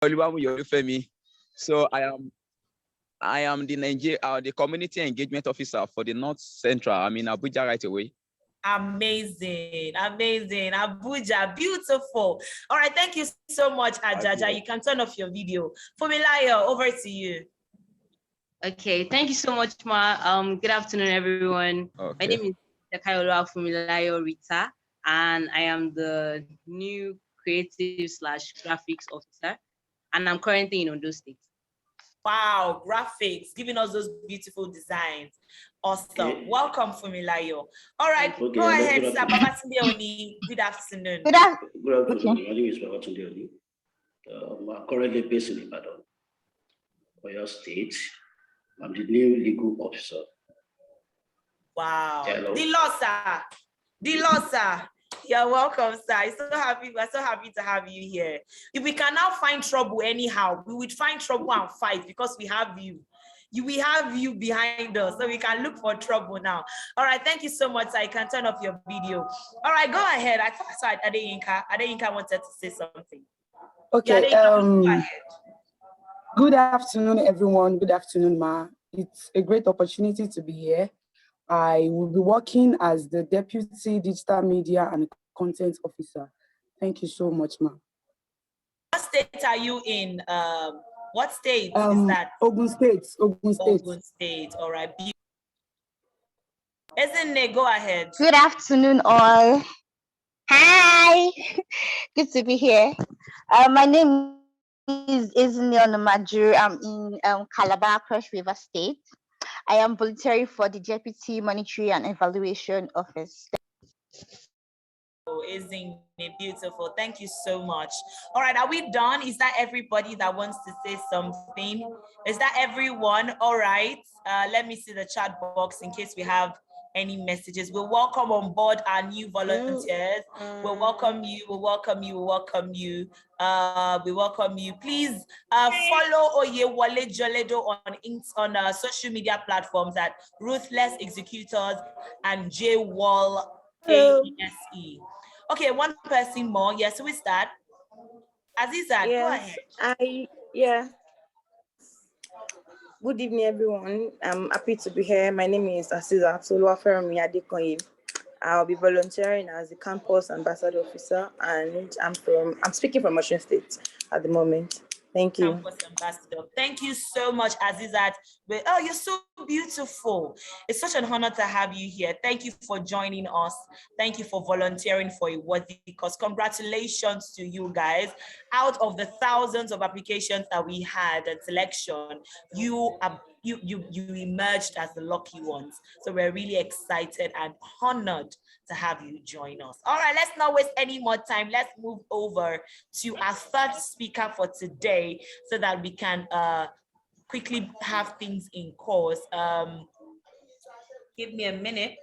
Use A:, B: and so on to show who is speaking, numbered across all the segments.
A: Oluwamu. So I am the community engagement officer for the North Central. I'm in Abuja right away.
B: Amazing, amazing. Abuja, beautiful. All right, thank you so much, Ajaja. You can turn off your video. Fumilayo, over to you.
C: Okay, thank you so much, Ma. Good afternoon, everyone.
A: Okay.
C: My name is Takayolua Fumilayo Rita, and I am the new creative/graphics officer, and I'm currently in Ondo State.
B: Wow, graphics, giving us those beautiful designs. Awesome. Okay. Welcome, Fumilayo. All right, okay, go ahead, sir. Babatunde Oni. Good afternoon.
D: Good afternoon. My name is Babatunde Oni. I'm currently based in Ibadan, Oyo State. I'm the new legal officer.
B: Wow. Hello. The law, sir. You're welcome, sir. We're so happy to have you here. If we can now find trouble anyhow, we would find trouble and fight because we have you. We have you behind us, so we can look for trouble now. All right, thank you so much, sir. You can turn off your video. All right, go ahead. I thought I saw Adeyinka. Adeyinka wanted to say something.
E: Okay.
B: Yeah, Adeyinka, go ahead.
E: Good afternoon, everyone. Good afternoon, Ma. It's a great opportunity to be here. I will be working as the Deputy Digital Media and Content Officer. Thank you so much, Ma.
B: What state are you in? What state is that?
E: Ogun State. Ogun State.
B: Ogun State. All right. Ezinne, go ahead.
F: Good afternoon, all. Hi. Good to be here. My name is Ezinne Onumaju. I'm in Calabar, Cross River State. I am volunteering for the Deputy Monitoring and Evaluation Office.
B: Oh, Ezinne, beautiful. Thank you so much. All right, are we done? Is that everybody that wants to say something? Is that everyone? All right. Let me see the chat box in case we have any messages. We'll welcome on board our new volunteers. We'll welcome you. We'll welcome you. We'll welcome you. We welcome you. Please follow Oyewole Joledo on social media platforms at Ruthless Executors and JWall AESE. Okay, one person more. Yes, we start. Aziza,
G: yes,
B: go
G: ahead. Good evening, everyone. I'm happy to be here. My name is Aziza Toluwafermi Adekoye. I'll be volunteering as the campus ambassador officer, and I'm speaking from Osun State at the moment. Thank you.
B: Campus ambassador. Thank you so much, Azizat. Oh, you're so beautiful. It's such an honor to have you here. Thank you for joining us. Thank you for volunteering for a worthy cause. Congratulations to you guys. Out of the thousands of applications that we had at selection, you emerged as the lucky ones. So we're really excited and honored to have you join us. All right, let's not waste any more time. Let's move over to our third speaker for today so that we can quickly have things in course. Give me a minute.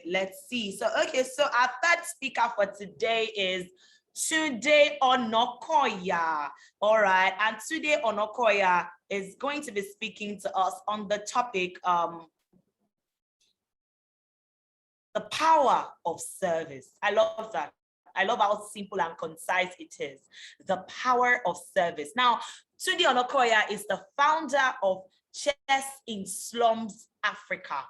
B: Let's see. So, okay, so our third speaker for today is Tunde Onokoya. All right, and Tunde Onokoya is going to be speaking to us on the topic, the power of service. I love that. I love how simple and concise it is. The power of service. Now, Tunde Onokoya is the founder of Chess in Slums Africa.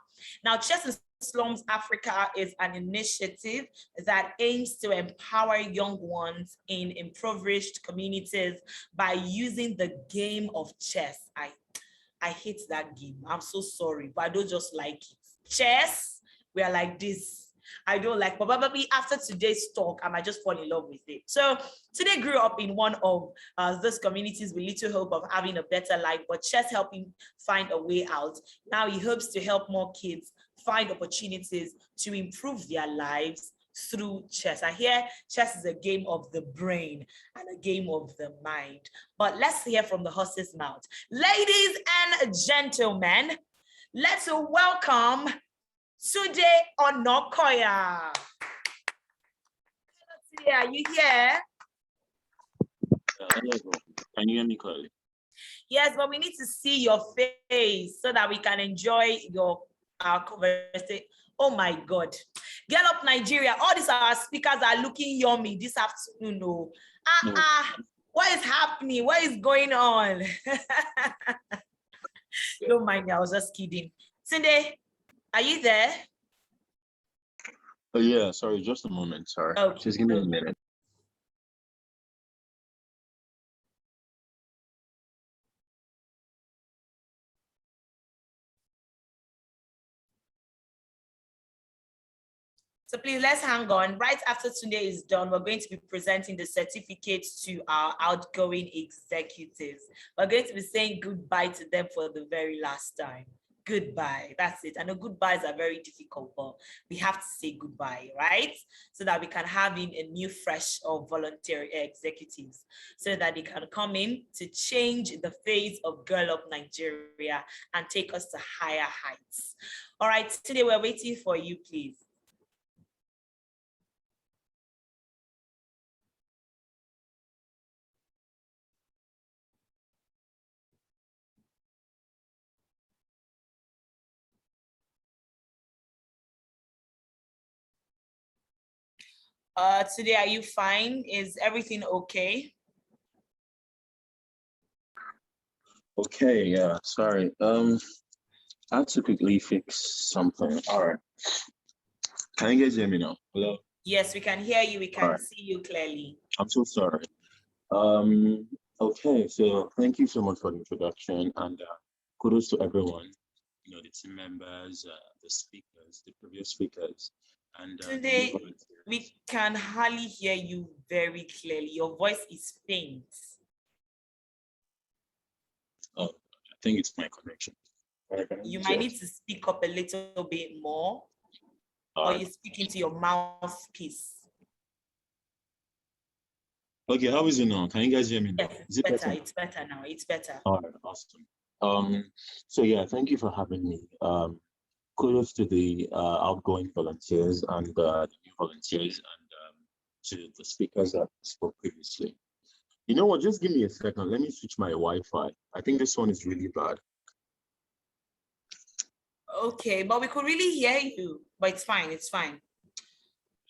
B: Now, Chess in Slums Africa is an initiative that aims to empower young ones in impoverished communities by using the game of chess. I hate that game. I'm so sorry, but I don't just like it. Chess, we are like this. I don't like, but probably after today's talk, I might just fall in love with it. So Tunde grew up in one of those communities with little hope of having a better life, but chess helped him find a way out. Now he hopes to help more kids find opportunities to improve their lives through chess. I hear chess is a game of the brain and a game of the mind. But let's hear from the horse's mouth. Ladies and gentlemen, let's welcome Tunde Onokoya. Tunde, are you here?
H: Hello, can you hear me clearly?
B: Yes, but we need to see your face so that we can enjoy our conversation. Oh my God. Get Up Nigeria. All these our speakers are looking yummy this afternoon. No. What is happening? What is going on? Don't mind me, I was just kidding. Tunde, are you there?
H: Oh yeah, sorry, just a moment. Sorry,
B: Okay.
H: just give me a minute.
B: So please, let's hang on. Right after Tunde is done, we're going to be presenting the certificates to our outgoing executives. We're going to be saying goodbye to them for the very last time. Goodbye, that's it. I know goodbyes are very difficult, but we have to say goodbye, right? So that we can have in a new fresh of voluntary executives, so that they can come in to change the face of Girl Up Nigeria and take us to higher heights. All right, today we're waiting for you, please. Today, are you fine? Is everything okay?
H: Okay, yeah, sorry. I had to quickly fix something. All right. Can you guys hear me now? Hello?
B: Yes, we can hear you. We can
H: Alright.
B: see you clearly.
H: I'm so sorry. Okay, so thank you so much for the introduction, and kudos to everyone, you know, the team members, the speakers, the previous speakers, and
B: Today, we can hardly hear you very clearly. Your voice is faint.
H: Oh, I think it's my connection.
B: You might need to speak up a little bit more, or you speak into your mouthpiece.
H: Okay, how is it now? Can you guys hear me now?
B: Yes,
H: Is it better?
B: It's better now. It's better.
H: All right, awesome. So yeah, thank you for having me. Kudos to the outgoing volunteers and the new volunteers, and to the speakers that spoke previously. You know what? Just give me a second. Let me switch my Wi-Fi. I think this one is really bad.
B: Okay, but we could really hear you. But it's fine. It's fine.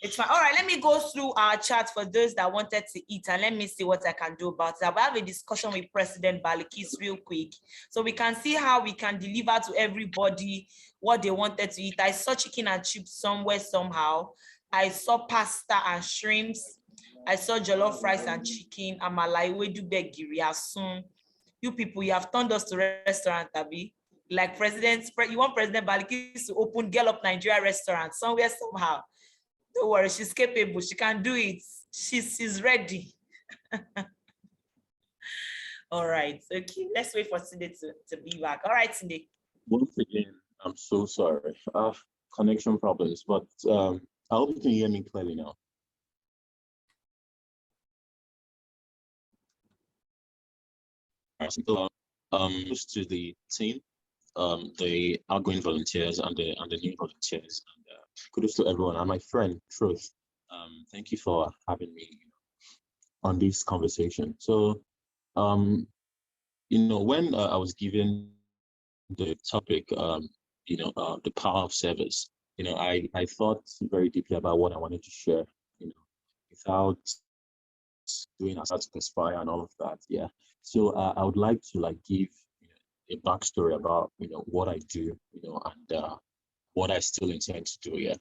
B: It's fine. All right, let me go through our chat for those that wanted to eat, and let me see what I can do about it. I'll have a discussion with President Balikis real quick, so we can see how we can deliver to everybody what they wanted to eat. I saw chicken and chips somewhere, somehow. I saw pasta and shrimps. I saw jollof rice and chicken. Amala, ewedu, begiri, asun. You people, you have turned us to restaurant, Abi. Like you want President Balikis to open Girl Up Nigeria restaurant somewhere, somehow. Don't worry, she's capable. She can do it. She's ready. All right. Okay, let's wait for Cindy to be back. All right, Cindy.
H: Once again, I'm so sorry. Connection problems, but I hope you can hear me clearly now. Just to the team, the outgoing volunteers and the new volunteers, and kudos to everyone. And my friend Truth, thank you for having me on this conversation. So, you know, when I was given the topic, the power of service, you know, I thought very deeply about what I wanted to share, you know, without doing as to conspire and all of that. Yeah. So I would like to give a backstory about what I do, and what I still intend to do. Yeah.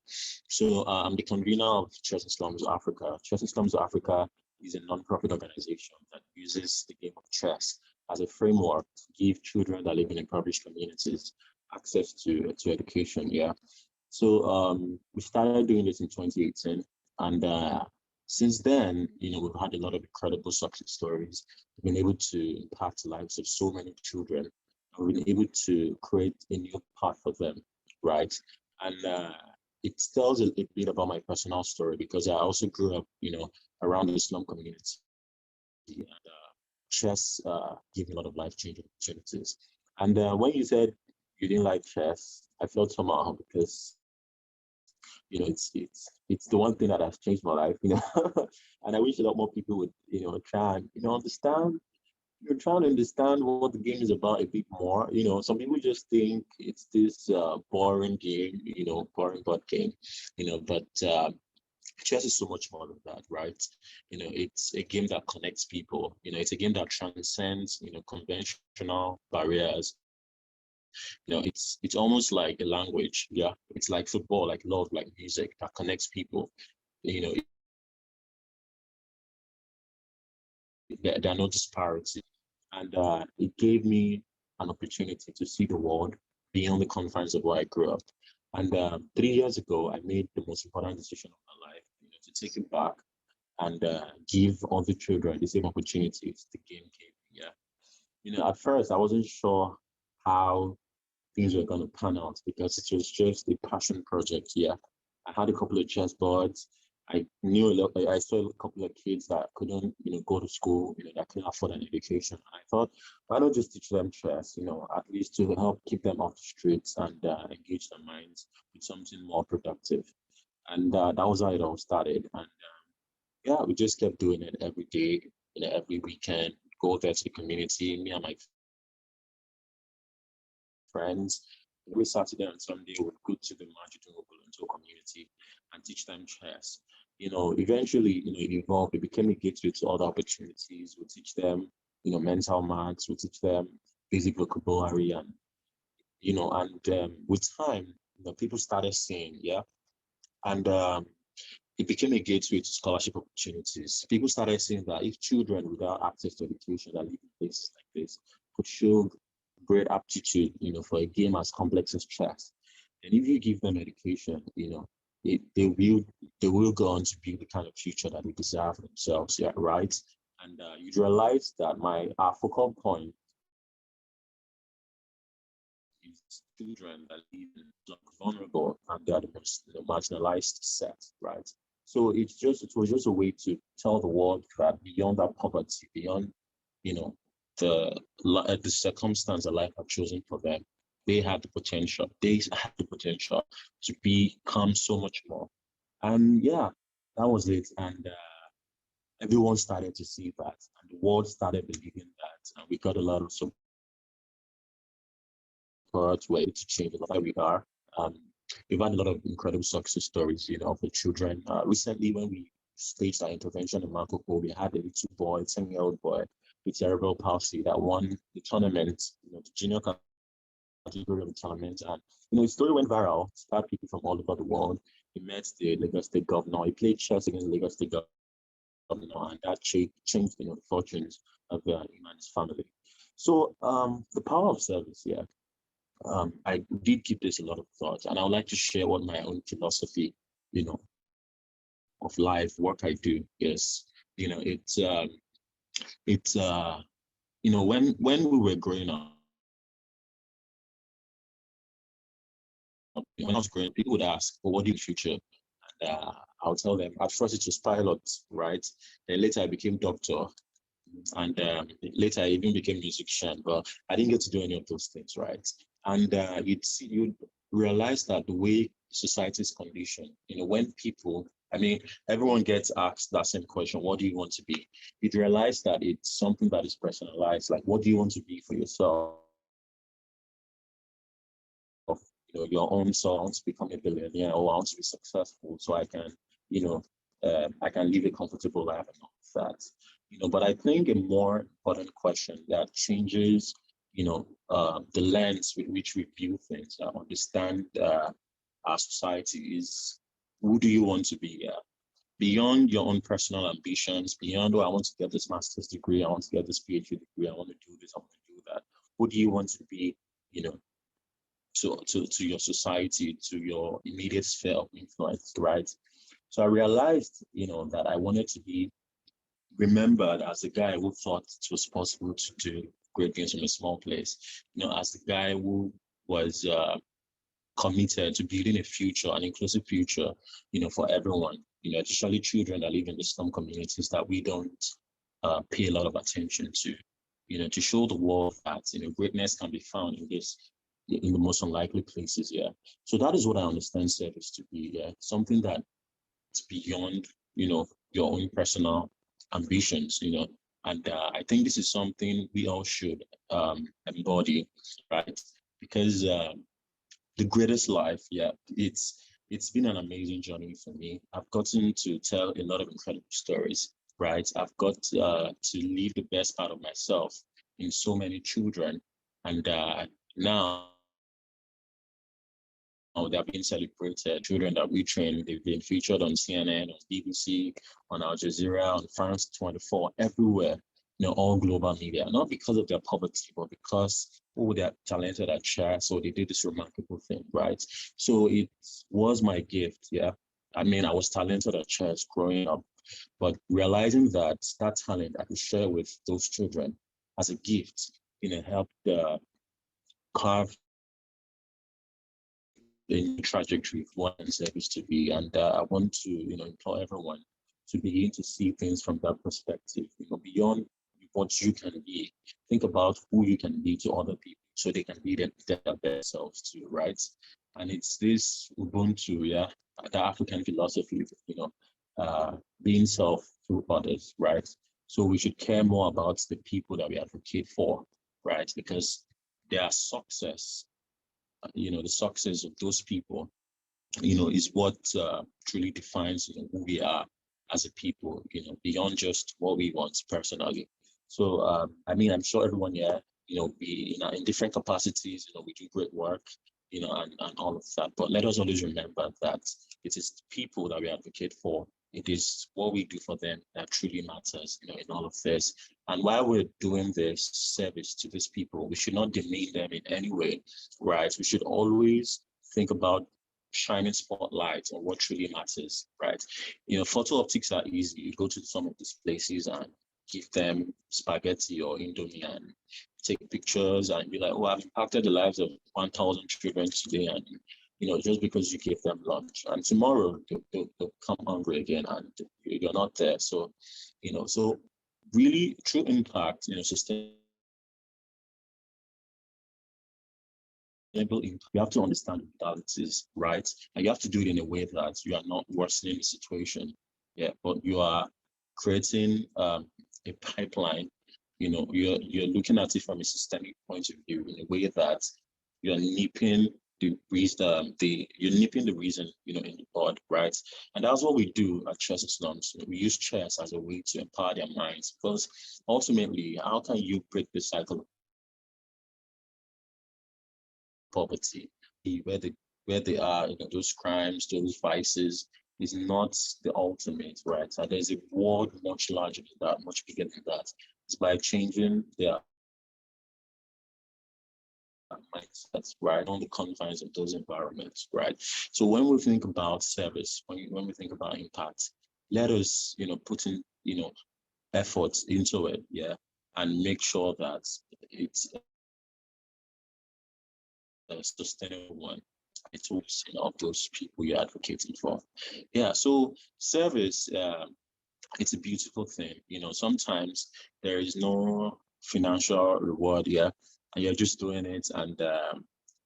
H: So I'm the convener of Chess in Slums Africa. Chess in Slums Africa is a non-profit organization that uses the game of chess as a framework to give children that live in impoverished communities access to education. Yeah. So we started doing this in 2018, and since then, we've had a lot of incredible success stories. We've been able to impact the lives of so many children, and we've been able to create a new path for them, right? And it tells a bit about my personal story, because I also grew up, around the slum community, and chess gave me a lot of life-changing opportunities. And when you said you didn't like chess, I felt somehow, because it's the one thing that has changed my life, and I wish a lot more people would, try and, understand, trying to understand what the game is about a bit more. Some people just think it's this boring game, boring board game, but chess is so much more than that, right? It's a game that connects people. It's a game that transcends, conventional barriers. It's almost like a language. Yeah, it's like football, like love, like music that connects people. You know, there are no disparities, and it gave me an opportunity to see the world beyond the confines of where I grew up. And 3 years ago, I made the most important decision of my life, to take it back and give all the children the same opportunities the game gave me. Yeah. At first I wasn't sure how things were going to pan out because it was just a passion project. Yeah. I had a couple of chessboards. I knew a lot, I saw a couple of kids that couldn't, go to school, that couldn't afford an education. I thought, why not just teach them chess, at least to help keep them off the streets and engage their minds with something more productive. And that was how it all started. And yeah, we just kept doing it every day, every weekend, go there to the community, me and my friends. Every Saturday and Sunday, we'd go to the marginal volunteer community and teach them chess. Eventually, it evolved. It became a gateway to other opportunities. We teach them, mental maths. We teach them basic vocabulary, and with time, people started saying, yeah, and it became a gateway to scholarship opportunities. People started saying that if children without access to education that live in places like this could show great aptitude, for a game as complex as chess, and if you give them education, they will go on to build the kind of future that they deserve for themselves. Yeah, right. And you realize that our focal point is children that live in like vulnerable and they are the most marginalized set, right? So it was just a way to tell the world that beyond that poverty, beyond the circumstance that life had chosen for them, they had the potential. They had the potential to become so much more. And yeah, that was it. And everyone started to see that, and the world started believing that, and we got a lot of support. Were able to change the life we are. Um, we've had a lot of incredible success stories, for children. Recently, when we staged our intervention in Marco Polo, we had a little boy, 10-year-old boy with cerebral palsy that won the tournament, the junior category of the tournament. And, his story went viral, inspired people from all over the world. He met the Lagos State governor. He played chess against the Lagos State governor, and that changed, the fortunes of him and his family. So the power of service, yeah. I did give this a lot of thought, and I would like to share what my own philosophy, of life, work I do is. It's when we were growing up, when I was growing, people would ask, "Well, what do you do in the future?" And I'll tell them. At first, it was pilot, right? Then later, I became doctor, and later I even became musician. But I didn't get to do any of those things, right? And you'd realize that the way society is conditioned, when people, everyone gets asked that same question, what do you want to be? You'd realize that it's something that is personalized, like what do you want to be for yourself? Your own self. I want to become a billionaire, or I want to be successful so I can, I can live a comfortable life and all of that. But I think a more important question that changes the lens with which we view things, understand our society is, who do you want to be? Beyond your own personal ambitions, beyond, I want to get this master's degree, I want to get this PhD degree, I want to do this, I want to do that. Who do you want to be, to your society, to your immediate sphere of influence, right? So I realized, that I wanted to be remembered as the guy who thought it was possible to do great things from a small place, as the guy who was committed to building a future, an inclusive future, for everyone, especially children that live in the slum communities that we don't pay a lot of attention to show the world that, greatness can be found in the most unlikely places. Yeah. So that is what I understand service to be. Yeah. Something that's beyond, your own personal ambitions, and I think this is something we all should embody, right? Because the greatest life, yeah, it's it's been an amazing journey for me. I've gotten to tell a lot of incredible stories, right? I've got to leave the best part of myself in so many children. And now they're being celebrated. Children that we train, they've been featured on CNN, on BBC, on Al Jazeera, on France 24, everywhere, all global media, not because of their poverty, but because, oh, they're talented at chess, so they did this remarkable thing, right? So it was my gift, yeah. I mean, I was talented at chess growing up, but realizing that that talent I could share with those children as a gift, helped carve the new trajectory of what service to be. And I want to, implore everyone to begin to see things from that perspective, beyond what you can be. Think about who you can be to other people so they can be their best selves too, right? And it's this Ubuntu, yeah, the African philosophy, being self through others, right? So we should care more about the people that we advocate for, right? Because their success, the success of those people, is what truly defines who we are as a people, beyond just what we want personally. So, I mean, I'm sure everyone here, we in different capacities, we do great work, and all of that. But let us always remember that it is people that we advocate for. It is what we do for them that truly matters, in all of this. And while we're doing this service to these people, we should not demean them in any way, right? We should always think about shining spotlights on what truly matters, right? Photo optics are easy. You go to some of these places and give them spaghetti or indomie and take pictures and be like, oh, I've impacted the lives of 1,000 children today. And, just because you gave them lunch, and tomorrow they'll come hungry again and you're not there. So, so really true impact, sustainable impact. You have to understand the modalities, right? And you have to do it in a way that you are not worsening the situation. Yeah, but you are creating a pipeline. You're looking at it from a systemic point of view in a way that you're nipping the reason, in the bud, right? And that's what we do at Chess Slums. We use chess as a way to empower their minds, because ultimately, how can you break the cycle of poverty, where they are, those crimes, those vices is not the ultimate, right? And there's a world much larger than that, much bigger than that. It's by changing their mindsets, right, on the confines of those environments, right? So when we think about service, when we think about impact, let us, put in, efforts into it, yeah, and make sure that it's a sustainable one. It's always, of those people you're advocating for. Yeah, so service, it's a beautiful thing. Sometimes there is no financial reward, yeah, and you're just doing it, and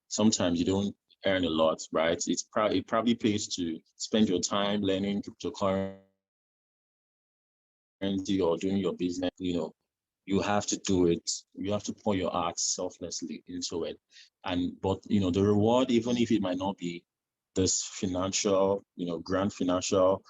H: sometimes you don't earn a lot, right? It probably pays to spend your time learning cryptocurrency or doing your business. You have to do it. You have to pour your art selflessly into it. But the reward, even if it might not be this financial, grand financial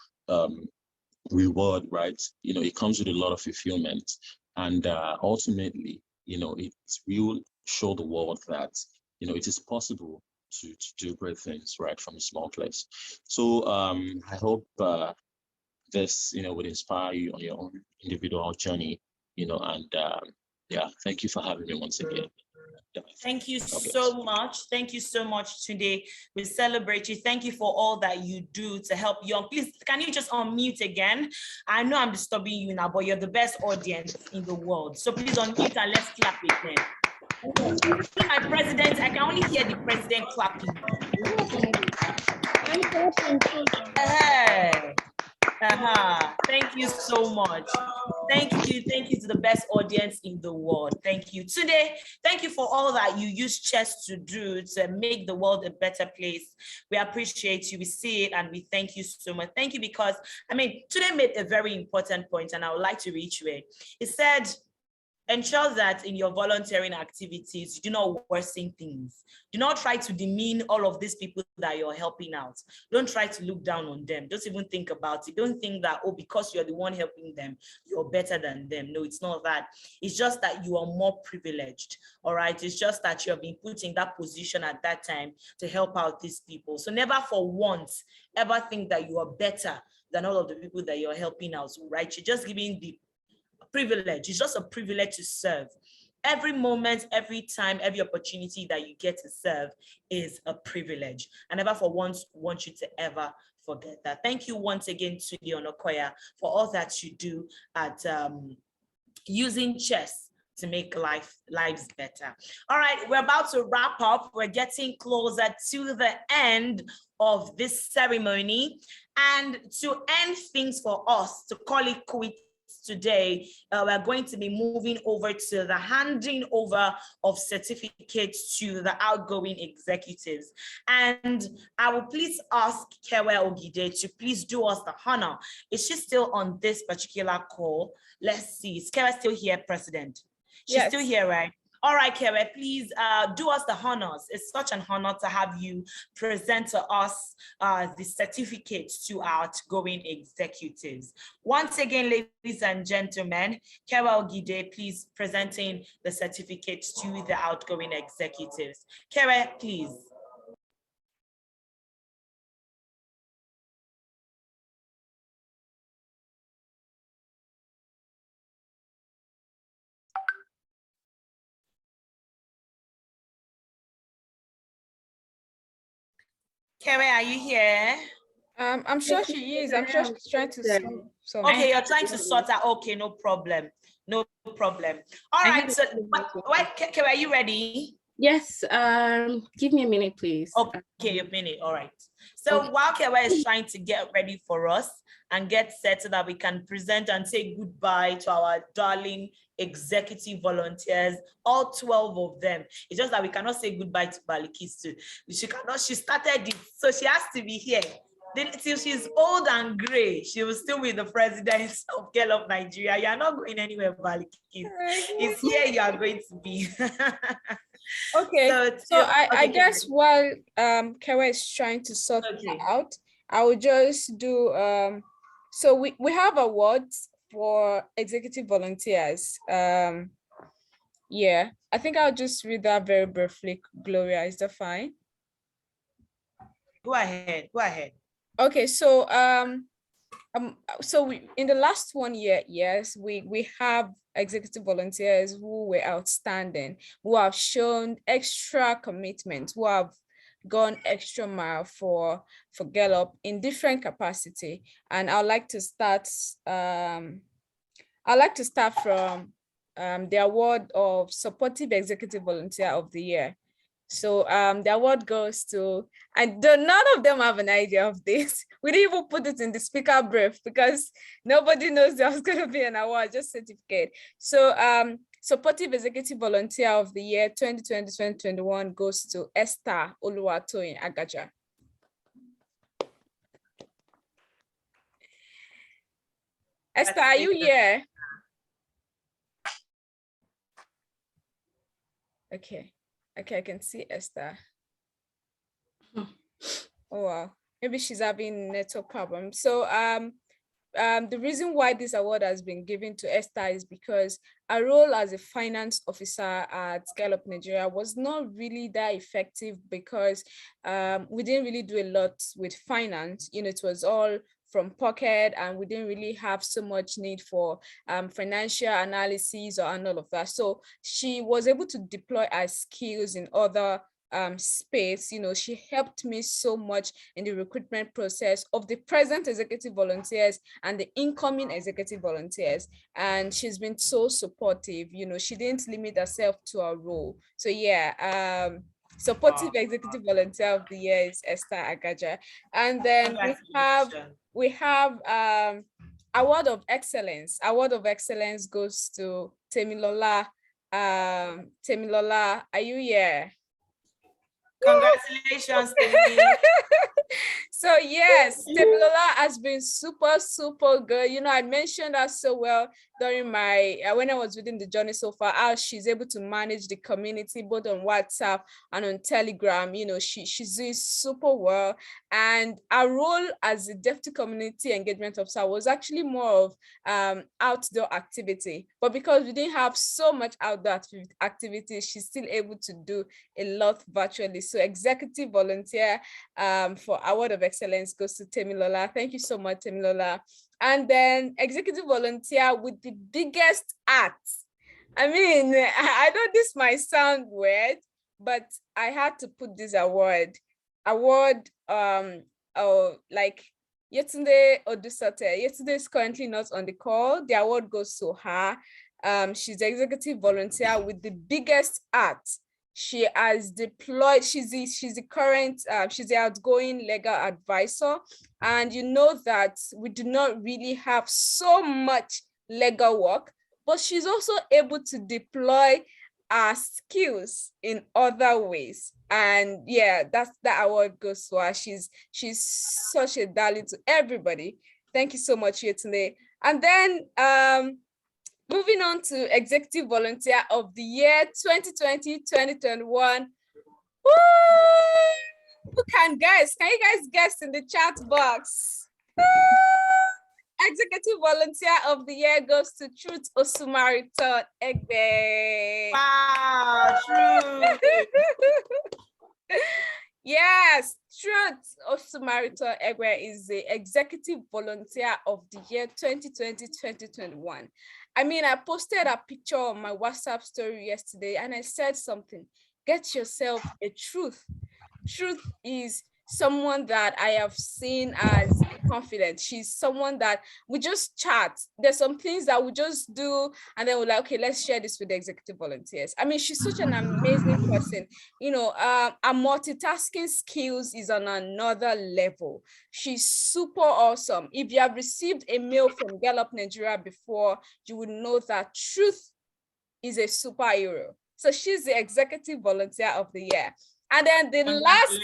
H: reward, right? It comes with a lot of fulfillment. And ultimately, it will show the world that, it is possible to do great things, right, from a small place. So I hope this, would inspire you on your own individual journey, and yeah, thank you for having me once again.
B: Thank you so much. Thank you so much today. We celebrate you. Thank you for all that you do to help young. Please, can you just unmute again? I know I'm disturbing you now, but you're the best audience in the world. So please unmute and let's clap again. My president, I can only hear the president clapping. Thank you so much. Thank you to the best audience in the world. Thank you. Today, thank you for all that you use chess to do to make the world a better place. We appreciate you. We see it and we thank you so much. Thank you because, today made a very important point and I would like to reiterate. It said, ensure that in your volunteering activities, you do not worsen things. Do not try to demean all of these people that you're helping out. Don't try to look down on them. Don't even think about it. Don't think that, oh, because you're the one helping them, you're better than them. No, it's not that. It's just that you are more privileged, all right? It's just that you have been put in that position at that time to help out these people. So never for once ever think that you are better than all of the people that you're helping out, right? You're just giving the privilege. It's just a privilege to serve. Every moment, every time, every opportunity that you get to serve is a privilege. I never for once want you to ever forget that. Thank you once again to the Onokoya for all that you do at using chess to make lives better. All right, we're about to wrap up. We're getting closer to the end of this ceremony. And to end things for us, to call it quits today, we're going to be moving over to the handing over of certificates to the outgoing executives. And I will please ask Kewe Ogide to please do us the honor. Is she still on this particular call? Let's see. Is Kewe still here, President? She's still here, right? All right, Kewe, please do us the honors. It's such an honor to have you present to us the certificates to our outgoing executives. Once again, ladies and gentlemen, Kewe Ogide, please presenting the certificates to the outgoing executives. Kewe, please. Kewe, are you here?
G: I'm sure she is. I'm sure she's trying to solve.
B: Okay, you're trying to sort out. Okay, no problem. No problem. All right. So, Kewe, are you ready?
I: Yes. Give me a minute, please.
B: Okay, a minute. All right. So while Kewe is trying to get ready for us and get set so that we can present and say goodbye to our darling executive volunteers, all 12 of them. It's just that we cannot say goodbye to Balikistu. She started it, so she has to be here. Then till she's old and gray, she will still be the president of Up Nigeria. You are not going anywhere, Balikis. It's here you are going to be.
G: Okay, so I guess while Kewe is trying to sort it out, I will just do, so we have awards for executive volunteers. Yeah, I think I'll just read that very briefly, Gloria, is that fine?
B: Go ahead, go ahead.
G: Okay, so we in the last 1 year, yes, we have executive volunteers who were outstanding, who have shown extra commitment, who have gone extra mile for Gallup in different capacity. And I'd like to start from the award of Supportive Executive Volunteer of the Year. So the award goes to, none of them have an idea of this. We didn't even put it in the speaker brief because nobody knows there was going to be an award, just certificate. So Supportive Executive Volunteer of the Year 2020-2021 goes to Esther Oluwatoyin Agaja. Esther, are you here? Okay, I can see Esther. Oh wow, maybe she's having network problems. So the reason why this award has been given to Esther is because her role as a finance officer at Up Nigeria was not really that effective because we didn't really do a lot with finance. You know, it was all from pocket and we didn't really have so much need for financial analysis and all of that. So she was able to deploy her skills in other space. You know, she helped me so much in the recruitment process of the present executive volunteers and the incoming executive volunteers. And she's been so supportive. You know, she didn't limit herself to her role. So yeah, Supportive Executive Volunteer of the Year is Esther Agaja. And then we have Award of Excellence. Award of Excellence goes to Temilola. Temilola, are you here?
B: Congratulations to me.
J: So yes, Temilola has been super, super good. You know, I mentioned her so well during my, when I was within the journey so far, how she's able to manage the community, both on WhatsApp and on Telegram. You know, she's doing super well. And our role as a deputy community engagement officer was actually more of outdoor activity. But because we didn't have so much outdoor activity, she's still able to do a lot virtually. So executive volunteer for Award of Excellence goes to Temilola. Thank you so much, Temilola. And then executive volunteer with the biggest act. I mean, I know this might sound weird, but I had to put this award, like Yetunde Odusate. Yetunde is currently not on the call. The award goes to her. She's the executive volunteer with the biggest act. She has deployed, she's the current, she's the outgoing legal advisor. And you know that we do not really have so much legal work, but she's also able to deploy our skills in other ways. And yeah, that award goes to her. She's such a darling to everybody. Thank you so much, Yetunde. And then moving on to Executive Volunteer of the Year 2020-2021. Woo! Who can guess? Can you guys guess in the chat box? Executive Volunteer of the Year goes to Truth Osumariton Egbe.
B: Wow, true.
J: Yes, Truth Osumariton Egbe is the Executive Volunteer of the Year 2020-2021. I mean, I posted a picture on my WhatsApp story yesterday and I said something, get yourself a truth. Truth is someone that I have seen as confident. She's someone that we just chat. There's some things that we just do and then we're like, okay, let's share this with the executive volunteers. I mean, she's such an amazing person. You know, our multitasking skills is on another level. She's super awesome. If you have received a mail from Up Nigeria before, you would know that Truth is a superhero. So she's the executive volunteer of the year. And then the last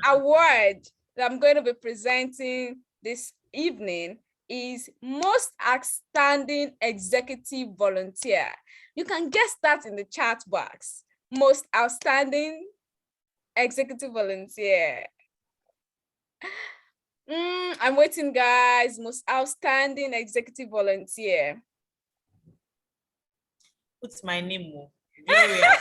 J: award that I'm going to be presenting this evening is Most Outstanding Executive Volunteer. You can guess that in the chat box. Most Outstanding Executive Volunteer. I'm waiting, guys. Most Outstanding Executive Volunteer.
B: What's my name? Gloria.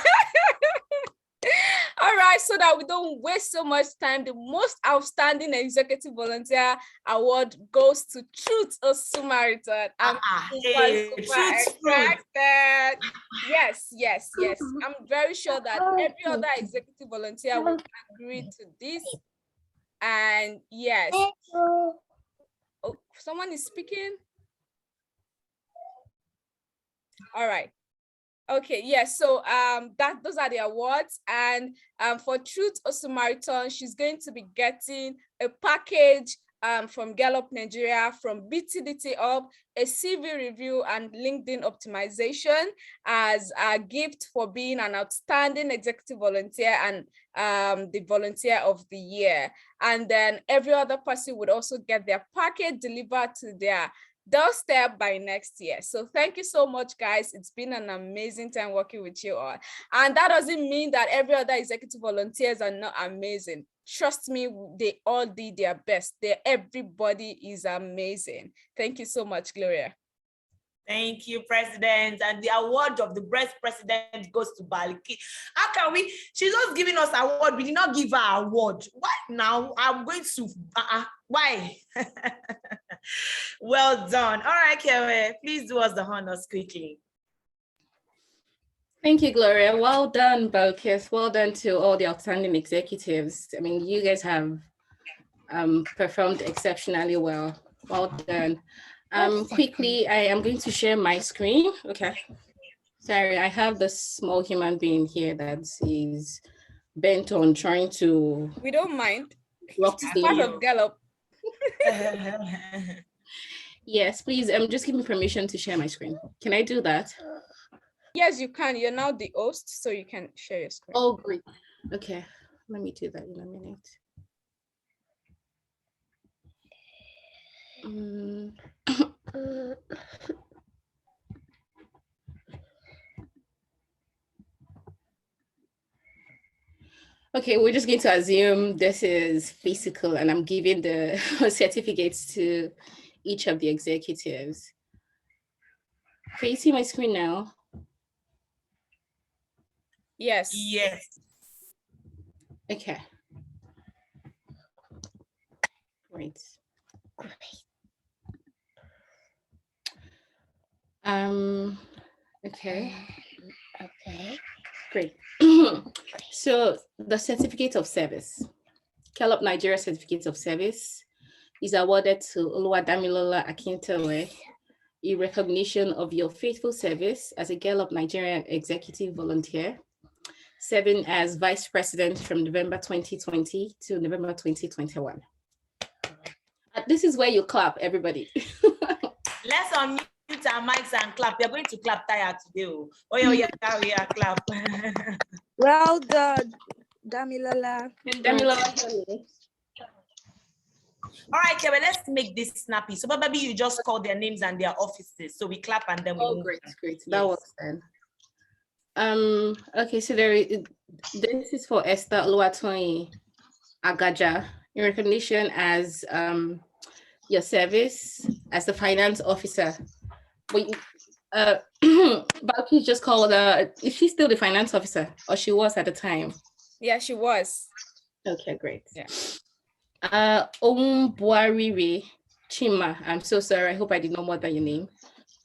J: All right, so that we don't waste so much time, the Most Outstanding Executive Volunteer Award goes to Truth Osumariton. I'm super excited. Yes. I'm very sure that every other executive volunteer will agree to this. And yes. Oh, someone is speaking. All right. Okay, yes, so those are the awards. And for Truth Osumariton, she's going to be getting a package from Up Nigeria, from BTDT Up, a CV review and LinkedIn optimization as a gift for being an outstanding executive volunteer and the volunteer of the year. And then every other person would also get their package delivered to their doorstep by next year. So thank you so much, guys. It's been an amazing time working with you all. And that doesn't mean that every other executive volunteers are not amazing. Trust me, they all did their best. Everybody is amazing. Thank you so much, Gloria.
B: Thank you, President. And the award of the best president goes to Baliki. How can we? She's just giving us an award. We did not give her an award. Why now? I'm going to. Why? Well done. All right, Kewe, please do us the honors quickly.
I: Thank you, Gloria. Well done, Balkis. Well done to all the outstanding executives. I mean, you guys have performed exceptionally well. Well done. Quickly, I am going to share my screen. Okay. Sorry, I have this small human being here that is bent on trying to.
J: We don't mind.
I: Rock
J: It's part of Gallup.
I: Yes, please. Just give me permission to share my screen. Can I do that?
J: Yes, you can. You're now the host, so you can share your screen.
I: Oh, great. Okay. Let me do that in a minute. Okay, we're just going to assume this is physical and I'm giving the certificates to each of the executives. Can you see my screen now?
J: Yes.
B: Yes.
I: Okay. Great. Okay.
F: Okay.
I: Great. So the certificate of service, Up Nigeria Certificate of Service, is awarded to Oluwadamilola Akintoye in recognition of your faithful service as a Up Nigeria executive volunteer, serving as vice president from November 2020 to November 2021. This is where you clap, everybody.
B: Let's unmute our mics and clap. We are going to clap tired today. Oh yeah, clap.
G: Well done, Damilola.
B: All right, Kevin, let's make this snappy. So maybe you just call their names and their offices. So we clap and then we move.
I: Great.
B: Yes.
I: That works then. Okay, so this is for Esther Oluwatoyin Agaja in recognition as your service as the finance officer. Balki just called her. Is she still the finance officer, or she was at the time?
J: Yeah, she was.
I: Okay, great.
J: Yeah.
I: Buariri Chima, I'm so sorry. I hope I did not murder your name.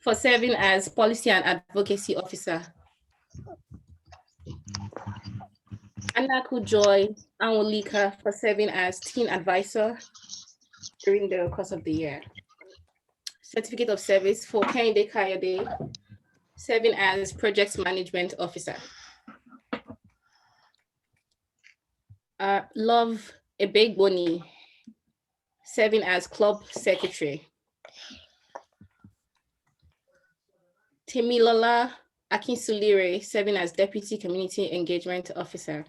I: For serving as policy and advocacy officer. Anaku Joy Anwolika for serving as teen advisor during the course of the year. Certificate of service for Kehinde Kayode, serving as project management officer. Love Ebegboni, serving as club secretary. Temilola Akinsulire, serving as deputy community engagement officer.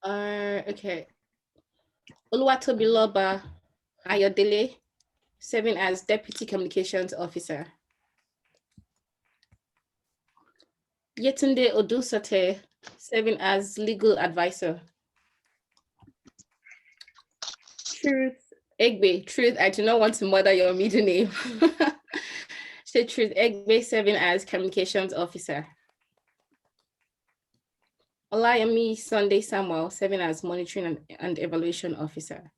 I: Okay. Oluwatobiloba Ayodele, serving as deputy communications officer. Yetunde Odusate, serving as legal advisor. Truth Egbe, I do not want to murder your middle name. So Truth Egbe, serving as communications officer. Olayemi Sunday Samuel, serving as monitoring and evaluation officer.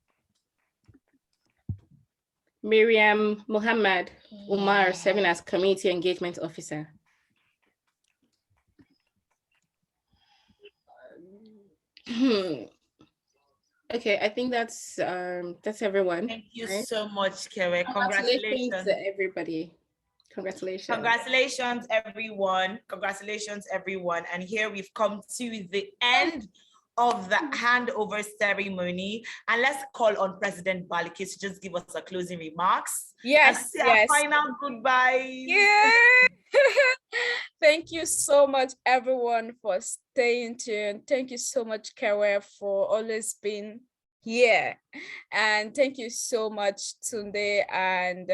I: Miriam Muhammad Umar, serving as community engagement officer. Okay, I think that's everyone.
B: Thank you so much, Kewe.
I: Congratulations to everybody. Congratulations.
B: Congratulations, everyone. Congratulations, everyone. And here we've come to the end of the handover ceremony. And let's call on President Baliki to just give us a closing remarks.
J: Yes,
B: and final goodbye.
J: Yeah. Thank you so much, everyone, for staying tuned. Thank you so much, Kewe, for always being here. And thank you so much, Tunde, and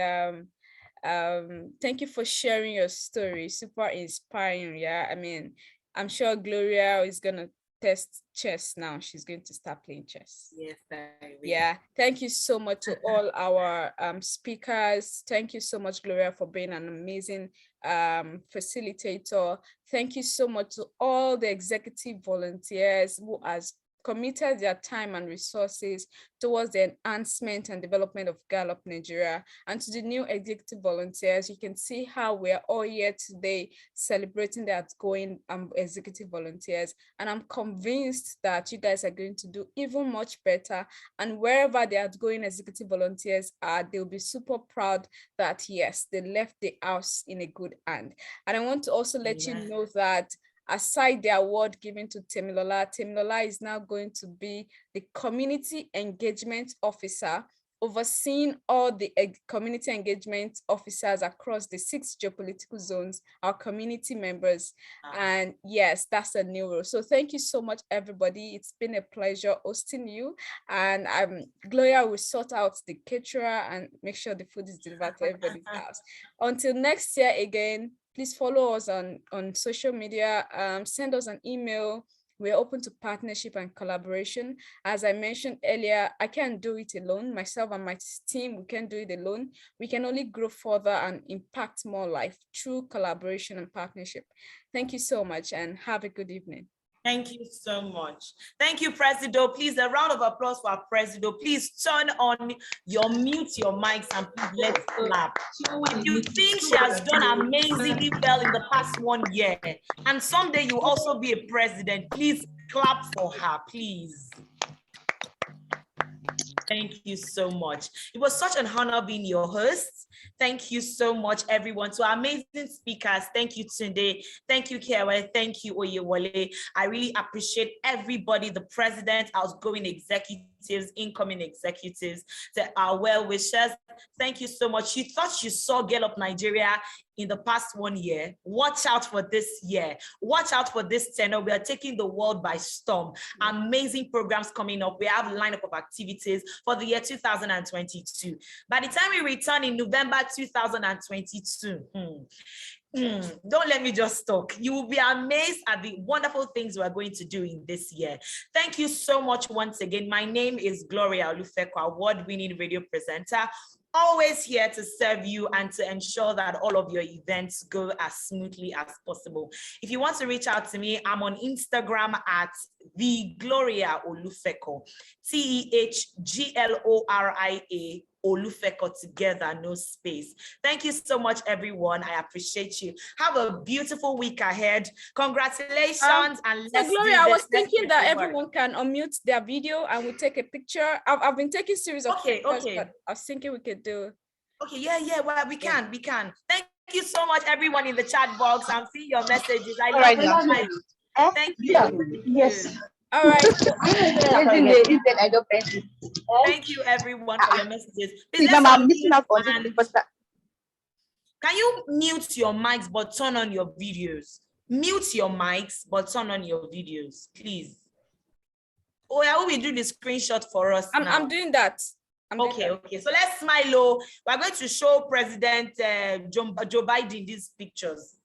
J: thank you for sharing your story. Super inspiring. Yeah, I mean, I'm sure Gloria is gonna test chess now. She's going to start playing chess.
B: Yes, I will.
J: Yeah, thank you so much to all our speakers. Thank you so much, Gloria, for being an amazing facilitator. Thank you so much to all the executive volunteers who has committed their time and resources towards the enhancement and development of Up Nigeria. And to the new executive volunteers, you can see how we're all here today celebrating the outgoing executive volunteers. And I'm convinced that you guys are going to do even much better. And wherever the outgoing executive volunteers are, they'll be super proud that, yes, they left the house in a good hand. And I want to also let you know that aside the award given to Temilola, Temilola is now going to be the community engagement officer overseeing all the community engagement officers across the 6 geopolitical zones, our community members. And yes, that's a new role. So thank you so much, everybody. It's been a pleasure hosting you. And Gloria will sort out the caterer and make sure the food is delivered to everybody's house. Until next year again, please follow us on social media, send us an email. We're open to partnership and collaboration. As I mentioned earlier, I can't do it alone. Myself and my team, we can't do it alone. We can only grow further and impact more life through collaboration and partnership. Thank you so much and have a good evening.
B: Thank you so much. Thank you, Presido. Please, a round of applause for our Presido. Please turn on mute your mics and please let's clap. If you think she has done amazingly well in the past 1 year, and someday you also be a president, please clap for her, please. Thank you so much. It was such an honor being your host. Thank you so much, everyone. To our amazing speakers, thank you, Tunde. Thank you, Kewe. Thank you, Oyewole. I really appreciate everybody, the president, outgoing executives, incoming executives, to our well-wishers. Thank you so much. You thought you saw Girl Up Nigeria in the past 1 year. Watch out for this year. Watch out for this tenor. We are taking the world by storm. Amazing programs coming up. We have a lineup of activities for the year 2022. By the time we return in November 2022, don't let me just talk. You will be amazed at the wonderful things we are going to do in this year. Thank you so much once again. My name is Gloria Olufeko, award-winning radio presenter, always here to serve you and to ensure that all of your events go as smoothly as possible. If you want to reach out to me, I'm on Instagram at the Gloria Olufeko, TEHGLORIA Olufeko, together, no space. Thank you so much, everyone. I appreciate you. Have a beautiful week ahead. Congratulations. And let's
J: so Gloria, I was thinking that everyone can unmute their video and we take a picture. I've been taking series of pictures, but I was thinking we could do.
B: Okay, yeah, well, we can. Thank you so much, everyone in the chat box. I'm seeing your messages. I love you. Thank you.
F: Yes.
J: All right.
B: Thank you, everyone, for your messages. Can you mute your mics but turn on your videos? Mute your mics but turn on your videos, please. Oh, I will be doing the screenshot for us.
J: I'm doing that.
B: Okay. So let's smile. We're going to show President Joe Biden these pictures.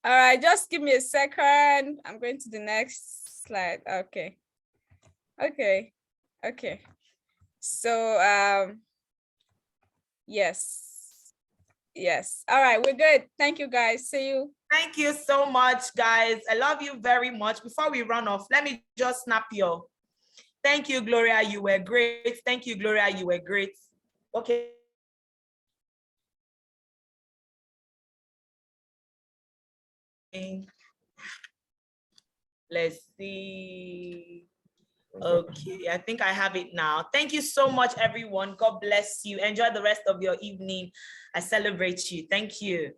J: All right, just give me a second. I'm going to the next slide. Okay. So yes. All right, we're good. Thank you, guys. See you.
B: Thank you so much, guys. I love you very much. Before we run off, let me just snap your. Thank you, Gloria. You were great. Thank you, Gloria. You were great. Okay. Let's see. Okay, I think I have it now. Thank you so much, everyone. God bless you. Enjoy the rest of your evening. I celebrate you. Thank you.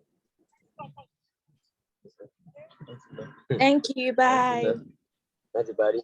G: Thank you. Bye.
K: Everybody.